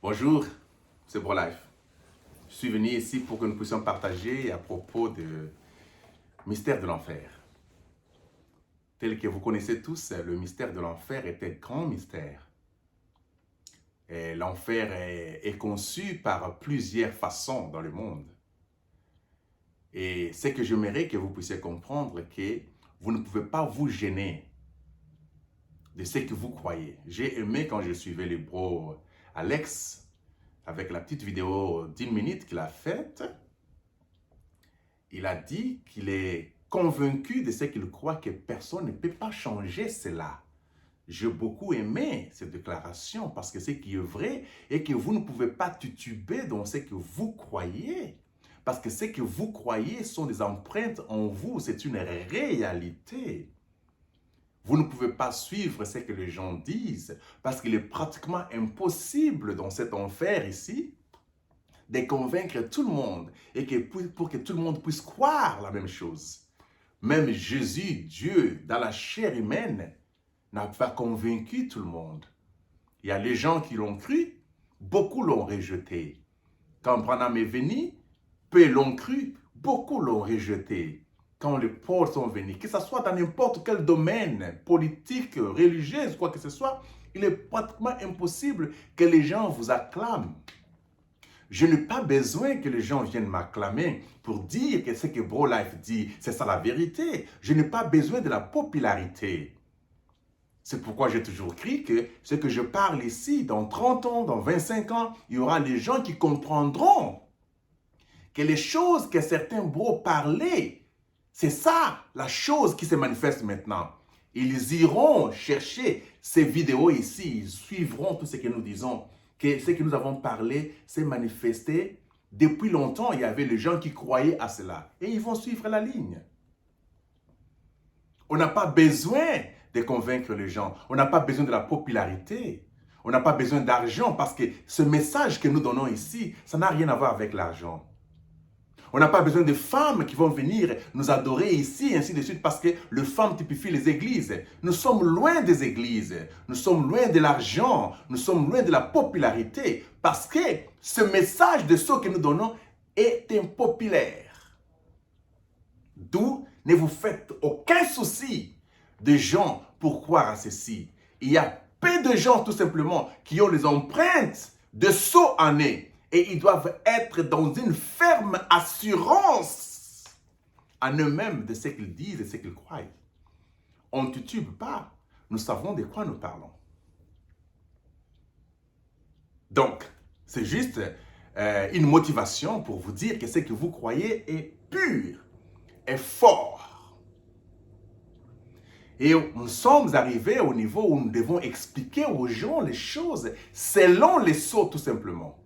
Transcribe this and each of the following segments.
Bonjour, c'est BroLife. Je suis venu ici pour que nous puissions partager à propos du mystère de l'enfer. Tel que vous connaissez tous, le mystère de l'enfer est un grand mystère. L'enfer est conçu par plusieurs façons dans le monde. Et ce que j'aimerais que vous puissiez comprendre, que vous ne pouvez pas vous gêner de ce que vous croyez. J'ai aimé quand je suivais le bro Alex, avec la petite vidéo d'1 minute qu'il a faite, il a dit qu'il est convaincu de ce qu'il croit, que personne ne peut pas changer cela. J'ai beaucoup aimé cette déclaration parce que ce qui est vrai est que vous ne pouvez pas tituber dans ce que vous croyez. Parce que ce que vous croyez sont des empreintes en vous, c'est une réalité. Vous ne pouvez pas suivre ce que les gens disent parce qu'il est pratiquement impossible dans cet enfer ici de convaincre tout le monde et que pour que tout le monde puisse croire la même chose. Même Jésus, Dieu, dans la chair humaine, n'a pas convaincu tout le monde. Il y a les gens qui l'ont cru, beaucoup l'ont rejeté. Quand Branham est venu, peu l'ont cru, beaucoup l'ont rejeté. Quand les pauvres sont venus, que ce soit dans n'importe quel domaine, politique, religieux, quoi que ce soit, il est pratiquement impossible que les gens vous acclament. Je n'ai pas besoin que les gens viennent m'acclamer pour dire que ce que BroLife dit, c'est ça la vérité. Je n'ai pas besoin de la popularité. C'est pourquoi j'ai toujours cru que ce que je parle ici, dans 30 ans, dans 25 ans, il y aura les gens qui comprendront que les choses que certains bros parlaient, c'est ça la chose qui se manifeste maintenant. Ils iront chercher ces vidéos ici, ils suivront tout ce que nous disons, que ce que nous avons parlé s'est manifesté. Depuis longtemps, il y avait les gens qui croyaient à cela et ils vont suivre la ligne. On n'a pas besoin de convaincre les gens, on n'a pas besoin de la popularité, on n'a pas besoin d'argent parce que ce message que nous donnons ici, ça n'a rien à voir avec l'argent. On n'a pas besoin de femmes qui vont venir nous adorer ici, ainsi de suite, parce que les femmes typifient les églises. Nous sommes loin des églises, nous sommes loin de l'argent, nous sommes loin de la popularité, parce que ce message de ce que nous donnons est impopulaire. D'où ne vous faites aucun souci de gens pour croire à ceci. Il y a peu de gens tout simplement qui ont les empreintes de saut en nez. Et ils doivent être dans une ferme assurance en eux-mêmes de ce qu'ils disent et ce qu'ils croient. On ne titube pas. Nous savons de quoi nous parlons. Donc, c'est juste une motivation pour vous dire que ce que vous croyez est pur, est fort. Et nous sommes arrivés au niveau où nous devons expliquer aux gens les choses selon les sceaux tout simplement.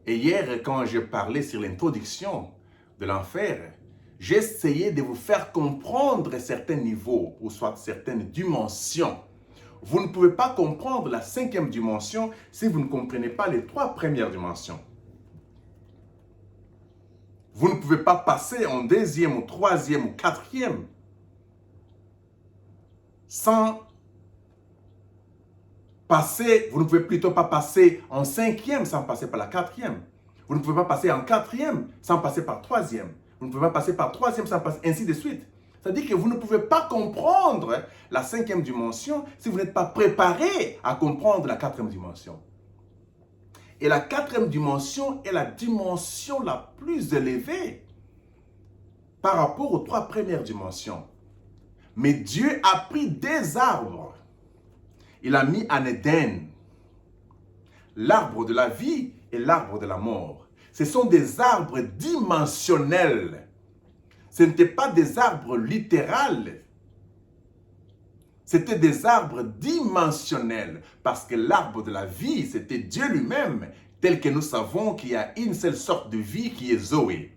Et hier, quand je parlais sur l'introduction de l'enfer, j'ai essayé de vous faire comprendre certains niveaux, ou soit certaines dimensions. Vous ne pouvez pas comprendre la 5e dimension si vous ne comprenez pas les 3 premières dimensions. Vous ne pouvez pas passer en 2e, ou 3e, ou 4e sans passer, vous ne pouvez plutôt pas passer en 5e sans passer par la 4e. Vous ne pouvez pas passer en 4e sans passer par 3e. Vous ne pouvez pas passer par 3e sans passer, ainsi de suite. C'est-à-dire que vous ne pouvez pas comprendre la 5e dimension si vous n'êtes pas préparé à comprendre la 4e dimension. Et la 4e dimension est la dimension la plus élevée par rapport aux 3 premières dimensions. Mais Dieu a pris des arbres. Il a mis en Éden l'arbre de la vie et l'arbre de la mort. Ce sont des arbres dimensionnels. Ce n'étaient pas des arbres littéraux. C'était des arbres dimensionnels. Parce que l'arbre de la vie, c'était Dieu lui-même, tel que nous savons qu'il y a une seule sorte de vie qui est Zoé.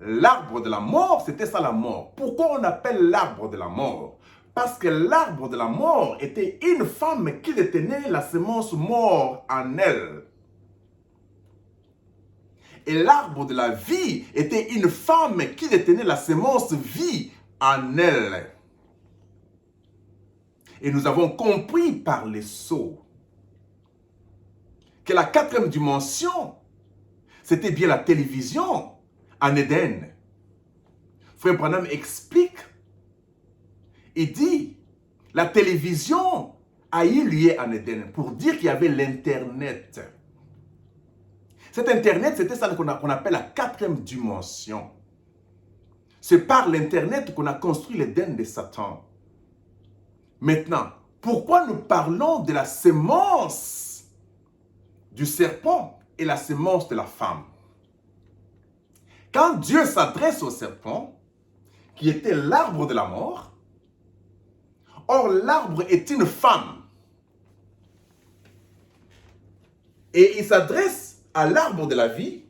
L'arbre de la mort, c'était ça la mort. Pourquoi on appelle l'arbre de la mort? Parce que l'arbre de la mort était une femme qui détenait la semence mort en elle. Et l'arbre de la vie était une femme qui détenait la semence vie en elle. Et nous avons compris par les sceaux que la quatrième dimension, c'était bien la télévision en Éden. Frère Branham explique, il dit, la télévision a eu lieu en Éden pour dire qu'il y avait l'Internet. Cet Internet, c'était ça qu'on appelle la quatrième dimension. C'est par l'Internet qu'on a construit l'Éden de Satan. Maintenant, pourquoi nous parlons de la sémence du serpent et la sémence de la femme? Quand Dieu s'adresse au serpent, qui était l'arbre de la mort, or l'arbre est une femme, et il s'adresse à l'arbre de la vie,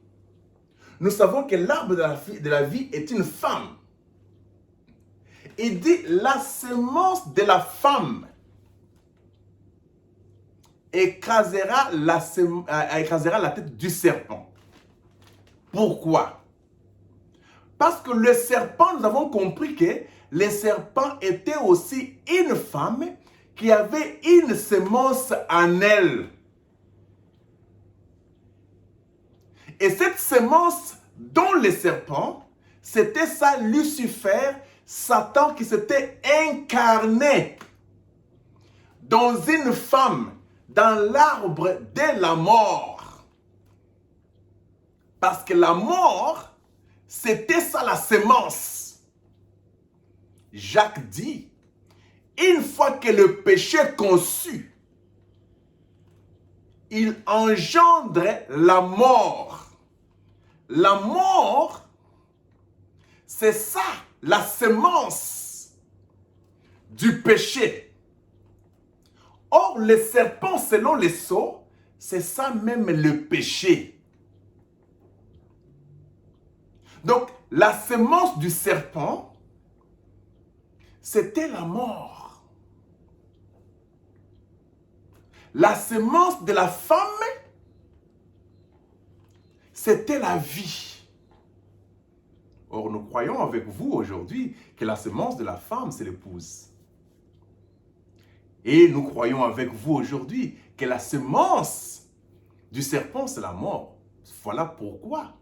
nous savons que l'arbre de la vie est une femme. Il dit la sémence de la femme écrasera la tête du serpent. Pourquoi? Parce que le serpent, nous avons compris que le serpent était aussi une femme qui avait une sémence en elle. Et cette sémence dont le serpent, c'était ça Lucifer, Satan qui s'était incarné dans une femme, dans l'arbre de la mort. Parce que la mort, c'était ça la sémence. Jacques dit, une fois que le péché est conçu, il engendre la mort. La mort, c'est ça, la sémence du péché. Or, le serpent, selon les sceaux, c'est ça même le péché. Donc, la sémence du serpent, c'était la mort. La sémence de la femme, c'était la vie. Or, nous croyons avec vous aujourd'hui que la sémence de la femme, c'est l'épouse. Et nous croyons avec vous aujourd'hui que la sémence du serpent, c'est la mort. Voilà pourquoi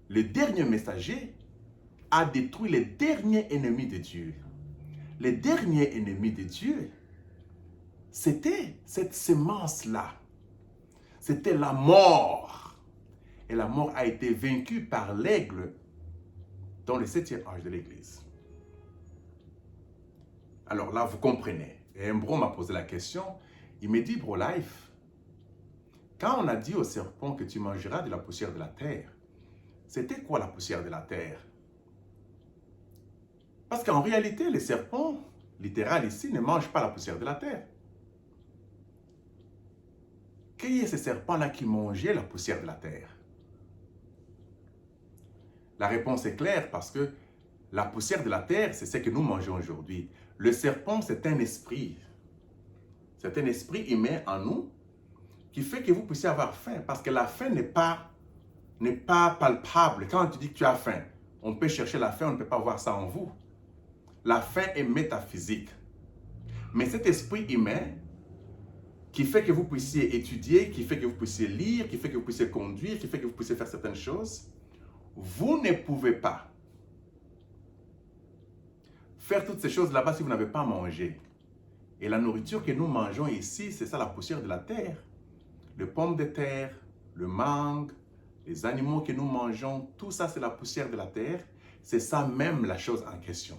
le dernier messager a détruit les derniers ennemis de Dieu. Les derniers ennemis de Dieu, c'était cette sémence-là. C'était la mort. Et la mort a été vaincue par l'aigle dans le 7e âge de l'Église. Alors là, vous comprenez. Et Mbro m'a posé la question. Il me dit, Bro Life, quand on a dit au serpent que tu mangeras de la poussière de la terre, c'était quoi la poussière de la terre? Parce qu'en réalité, les serpents, littéral ici, ne mangent pas la poussière de la terre. Qui est ce serpent-là qui mangeait la poussière de la terre? La réponse est claire parce que la poussière de la terre, c'est ce que nous mangeons aujourd'hui. Le serpent, c'est un esprit. C'est un esprit humain en nous qui fait que vous puissiez avoir faim. Parce que la faim n'est pas palpable. Quand tu dis que tu as faim, on peut chercher la faim, on ne peut pas voir ça en vous. La faim est métaphysique. Mais cet esprit humain qui fait que vous puissiez étudier, qui fait que vous puissiez lire, qui fait que vous puissiez conduire, qui fait que vous puissiez faire certaines choses, vous ne pouvez pas faire toutes ces choses là-bas si vous n'avez pas mangé. Et la nourriture que nous mangeons ici, c'est ça la poussière de la terre. Les pommes de terre, le mangue, les animaux que nous mangeons, tout ça c'est la poussière de la terre. C'est ça même la chose en question.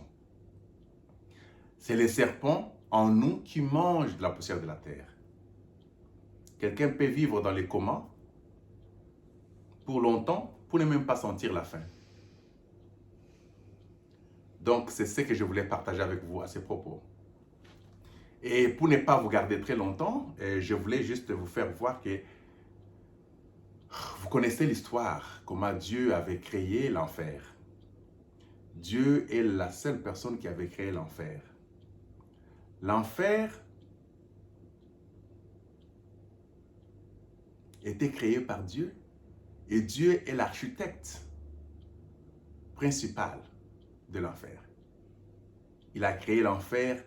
C'est les serpents en nous qui mangent de la poussière de la terre. Quelqu'un peut vivre dans les comas pour longtemps pour ne même pas sentir la faim. Donc, c'est ce que je voulais partager avec vous à ces propos. Et pour ne pas vous garder très longtemps, je voulais juste vous faire voir que vous connaissez l'histoire, comment Dieu avait créé l'enfer. Dieu est la seule personne qui avait créé l'enfer. L'enfer était créé par Dieu et Dieu est l'architecte principal de l'enfer. Il a créé l'enfer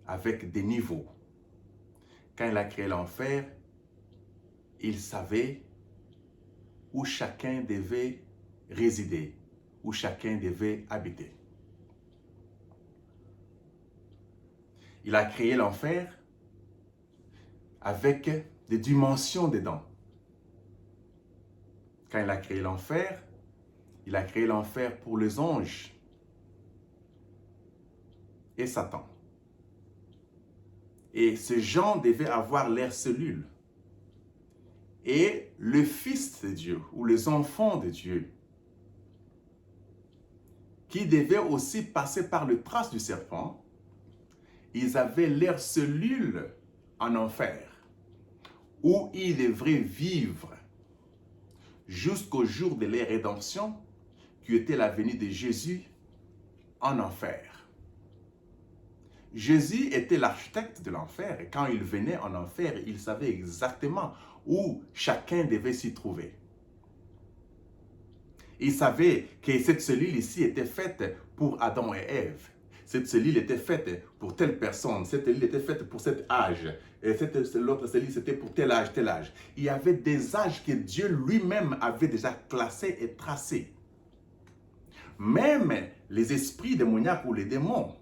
avec des niveaux. Quand il a créé l'enfer, il savait où chacun devait résider, où chacun devait habiter. Il a créé l'enfer avec des dimensions dedans. Quand il a créé l'enfer, il a créé l'enfer pour les anges et Satan. Et ces gens devaient avoir leurs cellules. Et le Fils de Dieu, ou les enfants de Dieu, qui devaient aussi passer par le trace du serpent, ils avaient leurs cellules en enfer, où ils devraient vivre jusqu'au jour de leur rédemption, qui était la venue de Jésus en enfer. Jésus était l'architecte de l'enfer et quand il venait en enfer, il savait exactement où chacun devait s'y trouver. Il savait que cette cellule ici était faite pour Adam et Ève. Cette cellule était faite pour telle personne. Cette cellule était faite pour cet âge. Et l'autre cellule, c'était pour tel âge, tel âge. Il y avait des âges que Dieu lui-même avait déjà classés et tracés. Même les esprits démoniaques ou les démons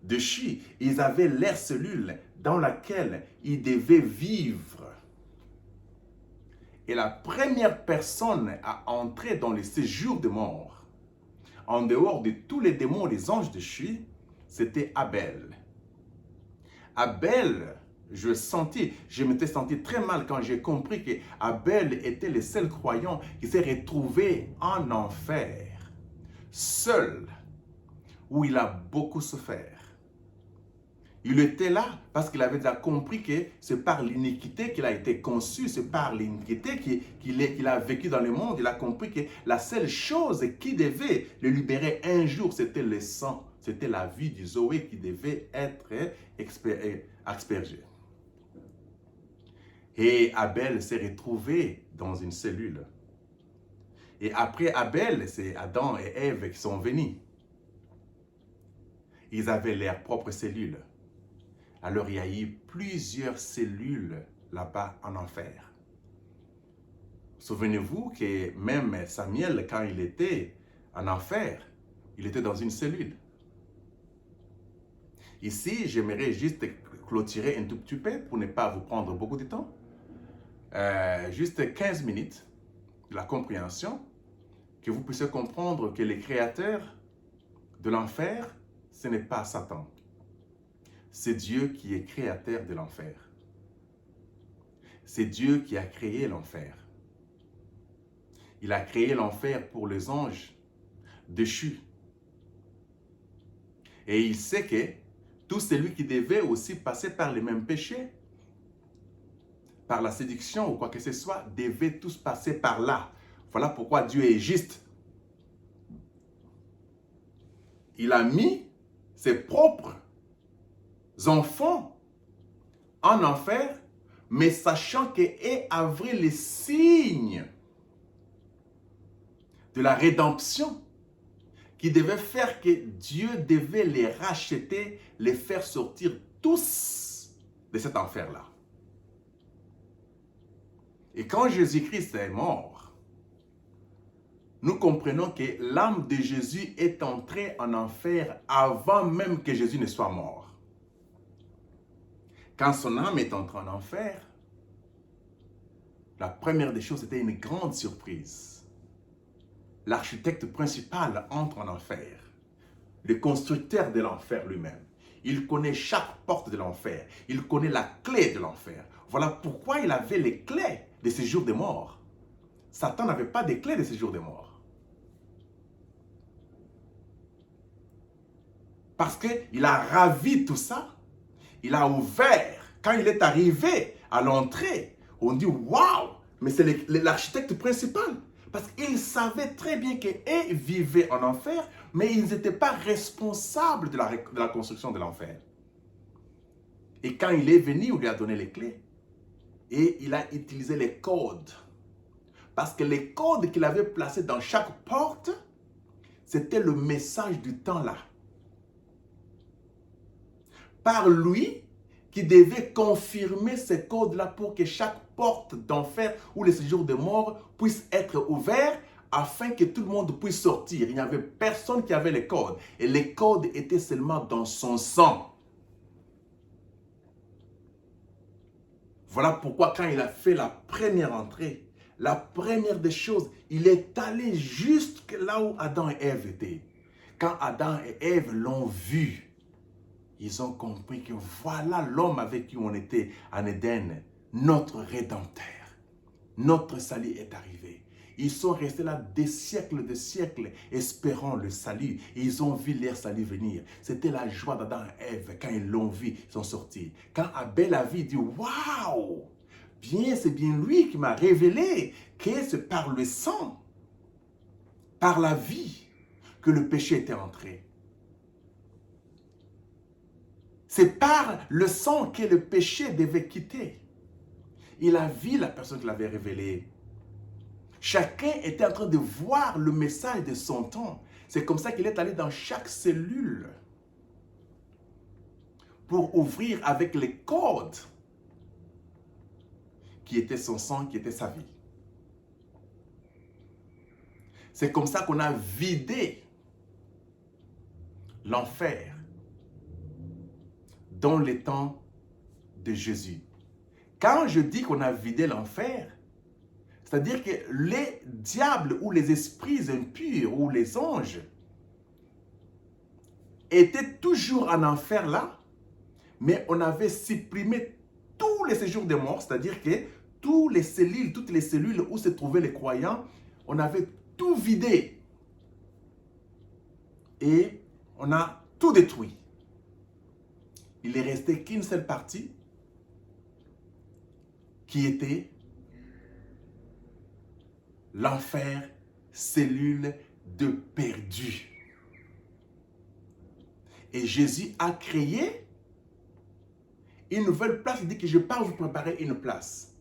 déchus, ils avaient leur cellule dans laquelle ils devaient vivre. Et la première personne à entrer dans le séjour de mort, en dehors de tous les démons et les anges déchus, c'était Abel. Abel, je m'étais senti très mal quand j'ai compris que Abel était le seul croyant qui s'est retrouvé en enfer, seul, où il a beaucoup souffert. Il était là parce qu'il avait déjà compris que c'est par l'iniquité qu'il a été conçu, c'est par l'iniquité qu'il a vécu dans le monde. Il a compris que la seule chose qui devait le libérer un jour, c'était le sang, c'était la vie du Zoé qui devait être aspergée. Et Abel s'est retrouvé dans une cellule. Et après Abel, c'est Adam et Ève qui sont venus. Ils avaient leurs propres cellules. Alors il y a eu plusieurs cellules là-bas en enfer. Souvenez-vous que même Samuel, quand il était en enfer, il était dans une cellule. Ici, j'aimerais juste clôturer un tout petit peu pour ne pas vous prendre beaucoup de temps. Juste 15 minutes de la compréhension, que vous puissiez comprendre que le créateur de l'enfer, ce n'est pas Satan. C'est Dieu qui est créateur de l'enfer. C'est Dieu qui a créé l'enfer. Il a créé l'enfer pour les anges déchus. Et il sait que tout celui qui devait aussi passer par les mêmes péchés, par la séduction ou quoi que ce soit, devait tous passer par là. Voilà pourquoi Dieu est juste. Il a mis ses propres enfants en enfer, mais sachant qu'est avril les signes de la rédemption qui devait faire que Dieu devait les racheter, les faire sortir tous de cet enfer-là. Et quand Jésus-Christ est mort, nous comprenons que l'âme de Jésus est entrée en enfer avant même que Jésus ne soit mort. Quand son âme est entrée en enfer, la première des choses, c'était une grande surprise. L'architecte principal entre en enfer, le constructeur de l'enfer lui-même. Il connaît chaque porte de l'enfer, il connaît la clé de l'enfer. Voilà pourquoi il avait les clés de séjour des morts. Satan n'avait pas de clés de séjour des morts. Parce qu'il a ravi tout ça. Il a ouvert. Quand il est arrivé à l'entrée, on dit « Waouh !» Mais c'est l'architecte principal. Parce qu'il savait très bien qu'ils vivaient en enfer, mais ils n'étaient pas responsables de la construction de l'enfer. Et quand il est venu, on lui a donné les clés. Et il a utilisé les codes. Parce que les codes qu'il avait placés dans chaque porte, c'était le message du temps là. Par lui, qui devait confirmer ces codes-là pour que chaque porte d'enfer ou le séjour de mort puisse être ouvert afin que tout le monde puisse sortir. Il n'y avait personne qui avait les codes. Et les codes étaient seulement dans son sang. Voilà pourquoi quand il a fait la première entrée, la première des choses, il est allé jusque là où Adam et Ève étaient. Quand Adam et Ève l'ont vu, ils ont compris que voilà l'homme avec qui on était en Éden, notre Rédempteur. Notre salut est arrivé. Ils sont restés là des siècles espérant le salut. Et ils ont vu leur salut venir. C'était la joie d'Adam et Ève. Quand ils l'ont vu, ils sont sortis. Quand Abel a vu, il dit, waouh! Bien, c'est bien lui qui m'a révélé que c'est par le sang, par la vie, que le péché était entré. C'est par le sang que le péché devait quitter. Il a vu la personne qui l'avait révélé. Chacun était en train de voir le message de son temps. C'est comme ça qu'il est allé dans chaque cellule pour ouvrir avec les codes qui étaient son sang, qui était sa vie. C'est comme ça qu'on a vidé l'enfer dans les temps de Jésus. Quand je dis qu'on a vidé l'enfer, c'est-à-dire que les diables ou les esprits impurs ou les anges étaient toujours en enfer là, mais on avait supprimé tous les séjours des morts, c'est-à-dire que toutes les cellules où se trouvaient les croyants, on avait tout vidé et on a tout détruit. Il est resté qu'une seule partie qui était l'enfer, cellule de perdu. Et Jésus a créé une nouvelle place. Il dit que je pars vous préparer une place.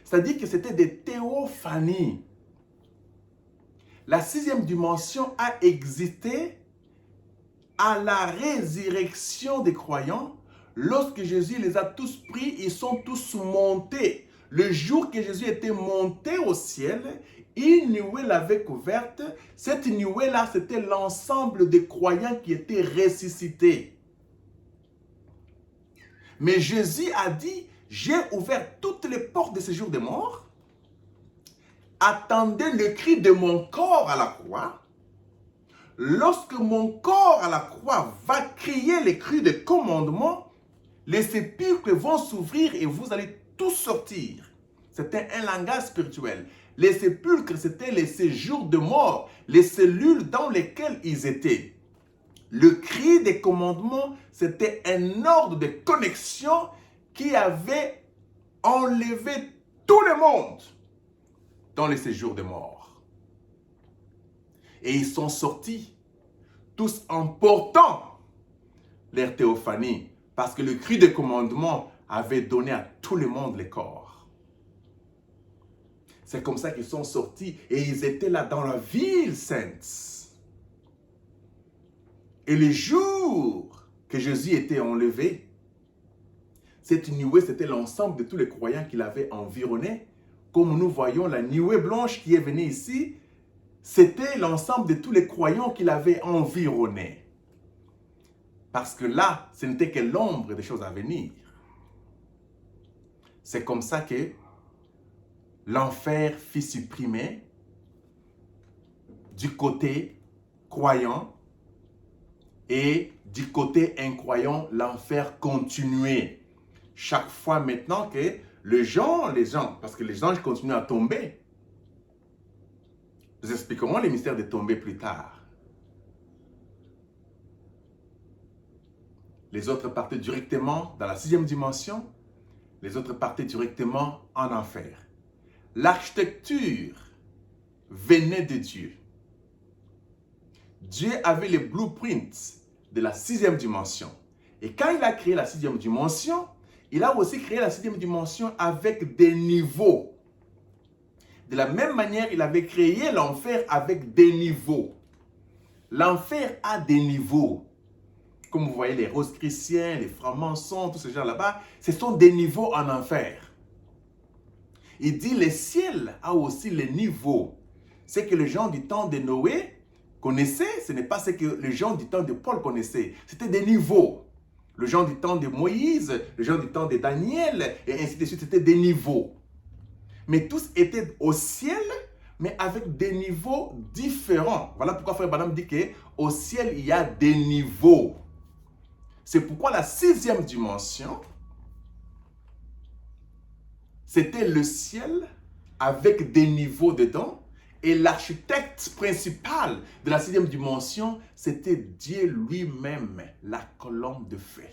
C'est-à-dire que c'était des théophanies. La sixième dimension a existé à la résurrection des croyants. Lorsque Jésus les a tous pris, ils sont tous montés. Le jour que Jésus était monté au ciel, une nuée l'avait couverte. Cette nuée-là, c'était l'ensemble des croyants qui étaient ressuscités. Mais Jésus a dit, j'ai ouvert toutes les portes de ce jour de mort. Attendez le cri de mon corps à la croix. Lorsque mon corps à la croix va crier les cris de commandement, les sépulcres vont s'ouvrir et vous allez tous sortir. C'était un langage spirituel. Les sépulcres, c'était les séjours de mort, les cellules dans lesquelles ils étaient. Le cri des commandements, c'était un ordre de connexion qui avait enlevé tout le monde dans les séjours de mort. Et ils sont sortis, tous en portant leur théophanie, parce que le cri de commandement avait donné à tout le monde les corps. C'est comme ça qu'ils sont sortis et ils étaient là dans la ville sainte. Et le jour que Jésus était enlevé, cette nuée, c'était l'ensemble de tous les croyants qui l'avaient environné. Comme nous voyons la nuée blanche qui est venue ici, c'était l'ensemble de tous les croyants qui l'avaient environné. Parce que là, ce n'était que l'ombre des choses à venir. C'est comme ça que l'enfer fut supprimé du côté croyant et du côté incroyant, l'enfer continuait. Chaque fois maintenant que les gens, parce que les anges continuent à tomber. Nous expliquerons les mystères de tomber plus tard. Les autres partaient directement dans la sixième dimension, les autres partaient directement en enfer. L'architecture venait de Dieu. Dieu avait les blueprints de la sixième dimension. Et quand il a créé la sixième dimension, il a aussi créé la sixième dimension avec des niveaux. De la même manière, il avait créé l'enfer avec des niveaux. L'enfer a des niveaux. comme vous voyez les roses chrétiens, les francs-maçons, tous ces gens là-bas, ce sont des niveaux en enfer. Il dit le ciel a aussi les niveaux. Ce que les gens du temps de Noé connaissaient, ce n'est pas ce que les gens du temps de Paul connaissaient. C'était des niveaux. Les gens du temps de Moïse, les gens du temps de Daniel, et ainsi de suite, c'était des niveaux. Mais tous étaient au ciel, mais avec des niveaux différents. Voilà pourquoi Frère Branham dit qu'au ciel, il y a des niveaux. C'est pourquoi la 6e dimension, c'était le ciel avec des niveaux dedans. Et l'architecte principal de la 6e dimension, c'était Dieu lui-même, la colonne de feu.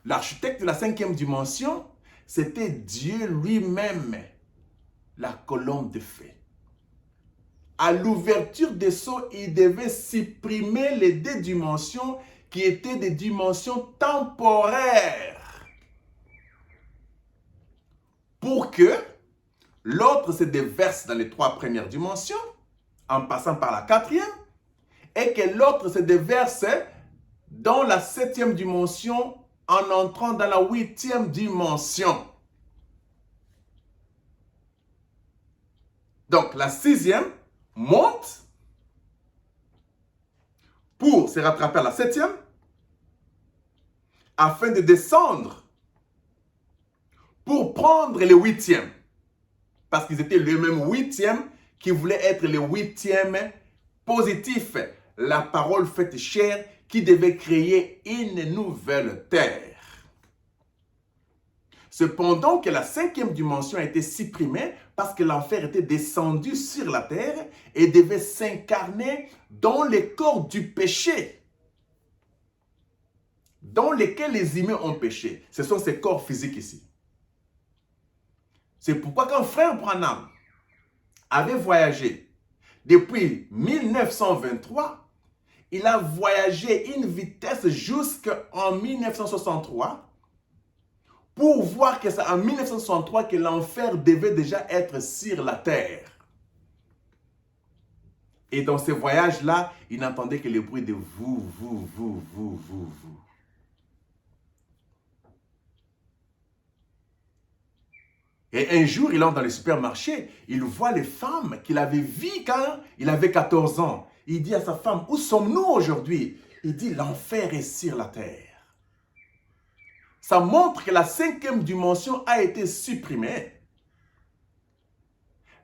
L'architecte de la 5e dimension, c'était Dieu lui-même, la colonne de feu. À l'ouverture des sceaux, il devait supprimer les 2 dimensions qui étaient des dimensions temporaires. Pour que l'autre se déverse dans les 3 premières dimensions, en passant par la 4e, et que l'autre se déverse dans la 7e dimension, en entrant dans la 8e dimension. Donc, la 6e monte pour se rattraper à la 7e, afin de descendre pour prendre le 8e. Parce qu'ils étaient le même 8e qui voulait être le 8e positif. La parole faite chair qui devait créer une nouvelle terre. Cependant que la 5e dimension a été supprimée parce que l'enfer était descendu sur la terre et devait s'incarner dans les corps du péché, dans lesquels les humains ont péché. Ce sont ces corps physiques ici. C'est pourquoi quand Frère Branham avait voyagé depuis 1923, il a voyagé une vitesse jusqu'en 1963 pour voir que c'est en 1963 que l'enfer devait déjà être sur la terre. Et dans ce voyage-là, il n'entendait que le bruit de vous. Et un jour, il entre dans le supermarché, il voit les femmes qu'il avait vues quand il avait 14 ans. Il dit à sa femme, où sommes-nous aujourd'hui? Il dit, l'enfer est sur la terre. Ça montre que la 5e dimension a été supprimée.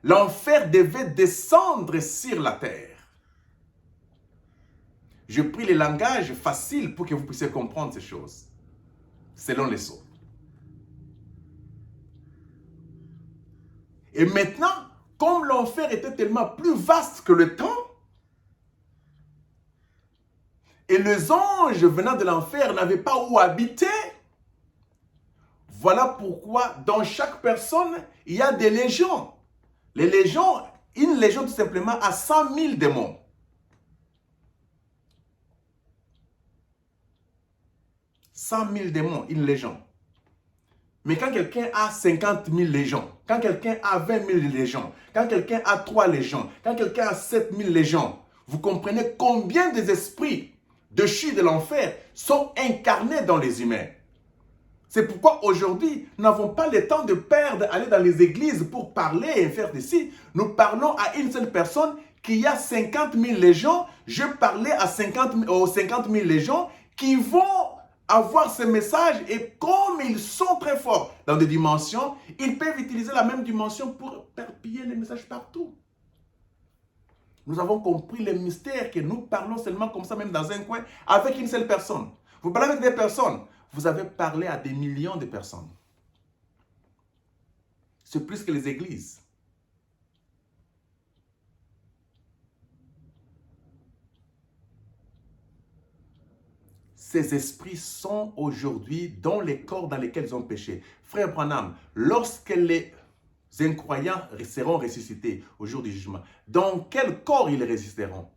L'enfer devait descendre sur la terre. Je pris le langage facile pour que vous puissiez comprendre ces choses, selon les sceaux. Et maintenant, comme l'enfer était tellement plus vaste que le temps, et les anges venant de l'enfer n'avaient pas où habiter, voilà pourquoi dans chaque personne, il y a des légions. Les légions, une légion tout simplement a 100 000 démons. « 100 000 démons, une légion. Mais quand quelqu'un a 50 000 légions, quand quelqu'un a 20 000 légions, quand quelqu'un a 3 légions, quand quelqu'un a 7 000 légions, vous comprenez combien des esprits déchus de l'enfer sont incarnés dans les humains. C'est pourquoi aujourd'hui, nous n'avons pas le temps de perdre, aller dans les églises pour parler et faire ceci. Nous parlons à une seule personne qui a 50 000 légions. Je parlais aux 50 000 légions qui vont avoir ce message et comme ils sont très forts dans des dimensions, ils peuvent utiliser la même dimension pour perpiller les messages partout. Nous avons compris le mystère que nous parlons seulement comme ça, même dans un coin, avec une seule personne. Vous parlez avec des personnes, vous avez parlé à des millions de personnes. C'est plus que les églises. Ces esprits sont aujourd'hui dans les corps dans lesquels ils ont péché. Frère Branham, lorsque les incroyants seront ressuscités au jour du jugement, dans quel corps ils résisteront?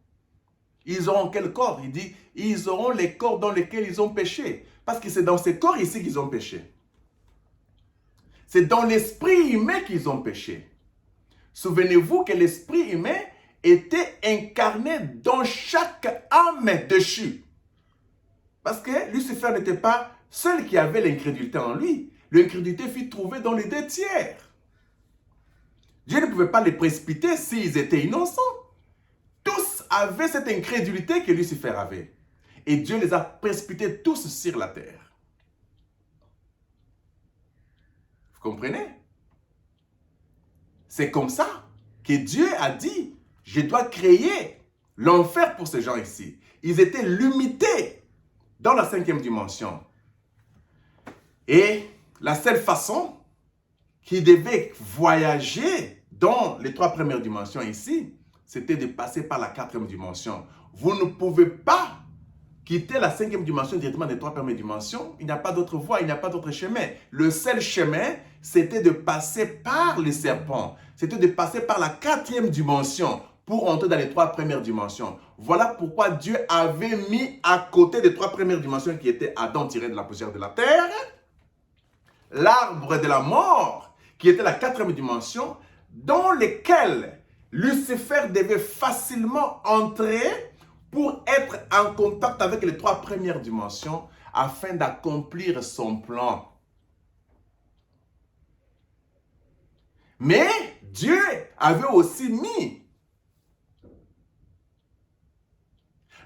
Ils auront quel corps? Il dit, ils auront les corps dans lesquels ils ont péché. Parce que c'est dans ces corps ici qu'ils ont péché. C'est dans l'esprit humain qu'ils ont péché. Souvenez-vous que l'esprit humain était incarné dans chaque âme déchue. Parce que Lucifer n'était pas seul qui avait l'incrédulité en lui. L'incrédulité fut trouvée dans les 2 tiers. Dieu ne pouvait pas les précipiter s'ils étaient innocents. Tous avaient cette incrédulité que Lucifer avait. Et Dieu les a précipités tous sur la terre. Vous comprenez? C'est comme ça que Dieu a dit, je dois créer l'enfer pour ces gens ici. Ils étaient limités dans la 5e dimension. Et la seule façon qu'ils devaient voyager dans les 3 premières dimensions ici, c'était de passer par la 4e dimension. Vous ne pouvez pas quitter la 5e dimension directement des 3 premières dimensions. Il n'y a pas d'autre voie, il n'y a pas d'autre chemin. Le seul chemin, c'était de passer par les serpents. C'était de passer par la 4e dimension pour entrer dans les 3 premières dimensions. Voilà pourquoi Dieu avait mis à côté des 3 premières dimensions qui étaient Adam tiré de la poussière de la terre, l'arbre de la mort, qui était la 4e dimension, dans lequel Lucifer devait facilement entrer pour être en contact avec les 3 premières dimensions afin d'accomplir son plan. Mais Dieu avait aussi mis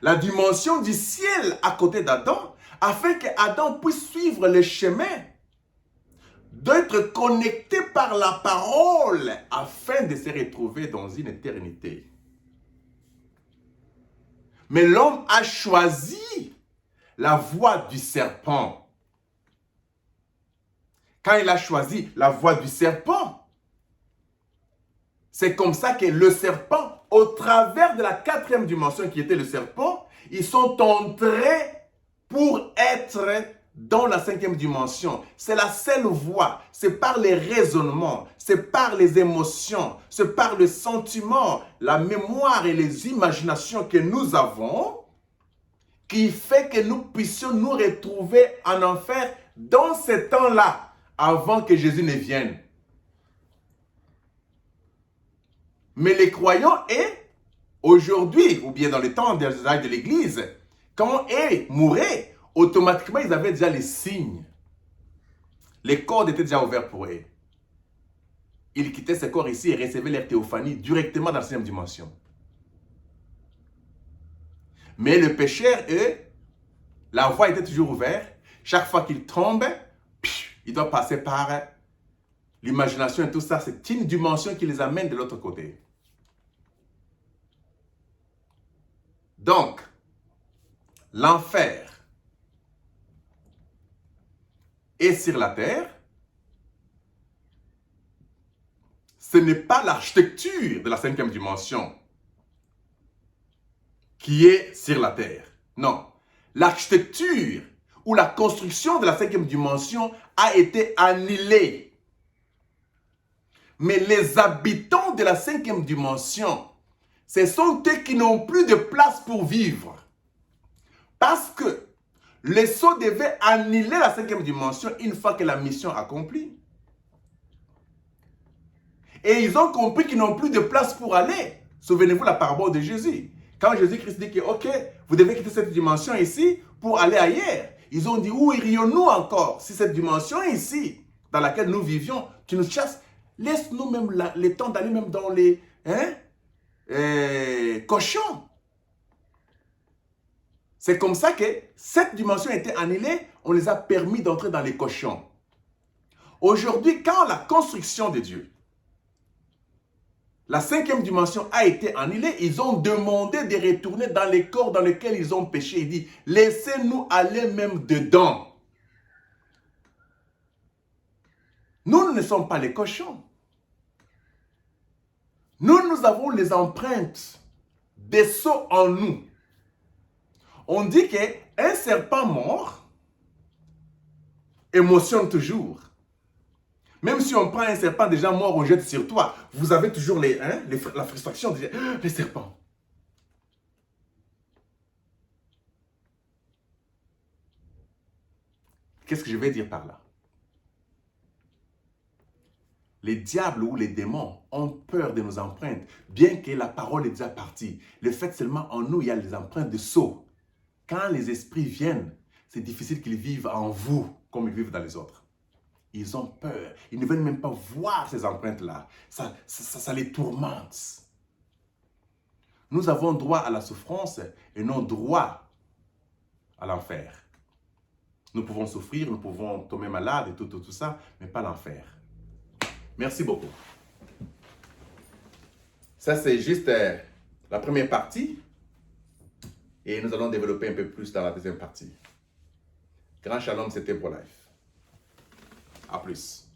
la dimension du ciel à côté d'Adam afin qu'Adam puisse suivre le chemin d'être connecté par la parole afin de se retrouver dans une éternité. Mais l'homme a choisi la voie du serpent. Quand il a choisi la voie du serpent, c'est comme ça que le serpent, au travers de la 4e dimension qui était le serpent, ils sont entrés pour être dans la 5e dimension. C'est la seule voie. C'est par les raisonnements, c'est par les émotions, c'est par le sentiment, la mémoire et les imaginations que nous avons qui fait que nous puissions nous retrouver en enfer dans ce temps-là, avant que Jésus ne vienne. Mais les croyants, aujourd'hui, ou bien dans les temps des âges de l'Église, quand ils mouraient, automatiquement, ils avaient déjà les signes. Les corps étaient déjà ouverts pour eux. Ils quittaient ce corps ici et recevaient leur théophanie directement dans la 5e dimension. Mais le pécheur, eux, la voie était toujours ouverte. Chaque fois qu'il tombe, il doit passer par l'imagination et tout ça. C'est une dimension qui les amène de l'autre côté. Donc, l'enfer est sur la terre. Ce n'est pas l'architecture de la 5e dimension qui est sur la terre. Non. L'architecture ou la construction de la 5e dimension a été annihilée. Mais les habitants de la 5e dimension, ce sont eux qui n'ont plus de place pour vivre. Parce que les sceaux devaient annihiler la 5e dimension une fois que la mission accomplie. Et ils ont compris qu'ils n'ont plus de place pour aller. Souvenez-vous la parabole de Jésus. Quand Jésus-Christ dit que, ok, vous devez quitter cette dimension ici pour aller ailleurs. Ils ont dit, où irions-nous encore si cette dimension ici, dans laquelle nous vivions, tu nous chasses, laisse-nous même le temps d'aller même dans les cochons. C'est comme ça que cette dimension a été annihilée, on les a permis d'entrer dans les cochons. Aujourd'hui, quand la construction de Dieu, la 5e dimension a été annihilée, ils ont demandé de retourner dans les corps dans lesquels ils ont péché. Ils disent, laissez-nous aller même dedans. Nous ne sommes pas les cochons. Nous avons les empreintes des sceaux en nous. On dit qu'un serpent mort émotionne toujours. Même si on prend un serpent déjà mort, on jette sur toi, vous avez toujours la frustration de dire, les serpents. Qu'est-ce que je vais dire par là? Les diables ou les démons ont peur de nos empreintes, bien que la parole est déjà partie. Le fait seulement en nous, il y a les empreintes de sceau. Quand les esprits viennent, c'est difficile qu'ils vivent en vous comme ils vivent dans les autres. Ils ont peur. Ils ne veulent même pas voir ces empreintes-là. Ça les tourmente. Nous avons droit à la souffrance et non droit à l'enfer. Nous pouvons souffrir, nous pouvons tomber malades et tout ça, mais pas l'enfer. Merci beaucoup. Ça, c'est juste la première partie. Et nous allons développer un peu plus dans la deuxième partie. Grand Shalom, c'était pour Life. À plus.